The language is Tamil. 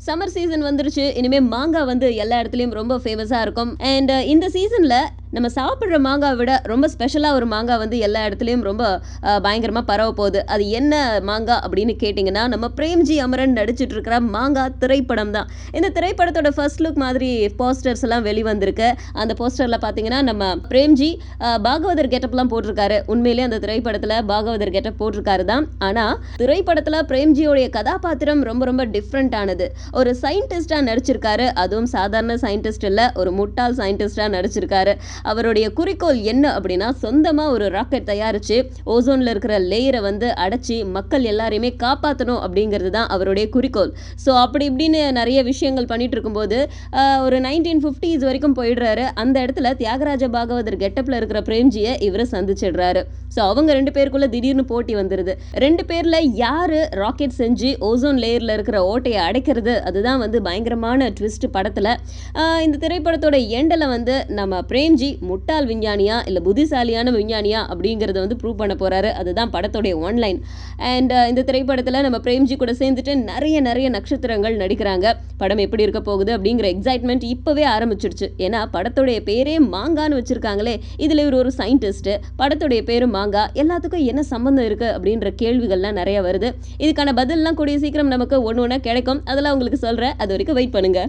சம்மர் சீசன் வந்துருச்சு. இனிமே மாங்காய் வந்து எல்லா இடத்துலயும் ரொம்ப ஃபேமஸா இருக்கும். அண்ட் இந்த சீசன்ல நம்ம சாப்பிடுற மாங்காய் விட ரொம்ப ஸ்பெஷலா ஒரு மாங்காய் வந்து எல்லா இடத்துலயும் ரொம்ப பயங்கரமா பரவ போகுது. அது என்ன மாங்காய் அப்படின்னு கேட்டிங்கன்னா, நம்ம பிரேம்ஜி அமரன் நடிச்சிட்டு இருக்கிற மாங்காய் திரைப்படம் தான். இந்த திரைப்படத்தோட ஃபர்ஸ்ட் லுக் மாதிரி போஸ்டர்ஸ் எல்லாம் வெளிவந்திருக்கு. அந்த போஸ்டர்ல பார்த்தீங்கன்னா, நம்ம பிரேம்ஜி பாகவதர் கெட்டப்லாம் போட்டிருக்காரு. உண்மையிலேயே அந்த திரைப்படத்துல பாகவதர் கெட்டப் போட்டிருக்காரு தான். ஆனா திரைப்படத்துல பிரேம்ஜியோடைய கதாபாத்திரம் ரொம்ப ரொம்ப டிஃப்ரெண்ட் ஆனது. ஒரு சயின்டிஸ்டா நடிச்சிருக்காரு. அதுவும் சாதாரண சயின்டிஸ்ட் இல்ல, ஒரு முட்டாள் சயின்டிஸ்டா நடிச்சிருக்காரு. அவருடைய குறிக்கோள் என்ன அப்படின்னா, சொந்தமா ஒரு ராக்கெட் தயாரிச்சு ஓசோன்ல இருக்கிற லேயரை வந்து அடைச்சி மக்கள் எல்லாரையுமே காப்பாற்றணும் அப்படிங்கிறது தான் அவருடைய குறிக்கோள். ஸோ அப்படி இப்படின்னு நிறைய விஷயங்கள் பண்ணிட்டு இருக்கும்போது ஒரு 1950s வரைக்கும் போயிடுறாரு. அந்த இடத்துல தியாகராஜ பாகவதர் கெட்டப்ல இருக்கிற பிரேம்ஜியை இவரை சந்திச்சிடுறாரு. ஸோ அவங்க 2 பேருக்குள்ள திடீர்னு போட்டி வந்துருது. 2 பேர்ல யாரு ராக்கெட் செஞ்சு ஓசோன் லேயர்ல இருக்கிற ஓட்டையை அடைக்கிறது, அதுதான் வந்து பயங்கரமான ட்விஸ்ட் படத்துல. இந்த திரைப்படத்தோட எண்டில் வந்து நம்ம பிரேம்ஜி முட்டாள் விஞ்ஞானியா இல்ல புத்திசாலியான விஞ்ஞானியா அப்படிங்கறத வந்து ப்ரூவ் பண்ண போறாரு. அதுதான் படத்தோடைய ஒன்லைன். அண்ட் இந்த திரைப்படத்துல நம்ம பிரேம்ஜி கூட சேர்ந்துட்டு நிறைய நட்சத்திரங்கள் நடிக்கிறாங்க. படம் எப்படி இருக்க போகுது அப்படிங்கிற எக்ஸைட்மெண்ட் இப்பவே ஆரம்பிச்சிடுச்சு. ஏன்னா படத்தோடைய பேரே மாங்கான்னு வச்சிருக்காங்களே, இதுல இவர் ஒரு சயின்டிஸ்ட், படத்தோடைய பேரு மாங்கா, எல்லாத்துக்கும் என்ன சம்பந்தம் இருக்கு அப்படின்ற கேள்விகள்லாம் நிறைய வருது. இதுக்கான பதில்லாம் கூடிய சீக்கிரம் நமக்கு ஒண்ணு ஒண்ணா கிடைக்கும். அதெல்லாம் உங்களுக்கு சொல்றேன். அது வரைக்கும் வெயிட் பண்ணுங்க.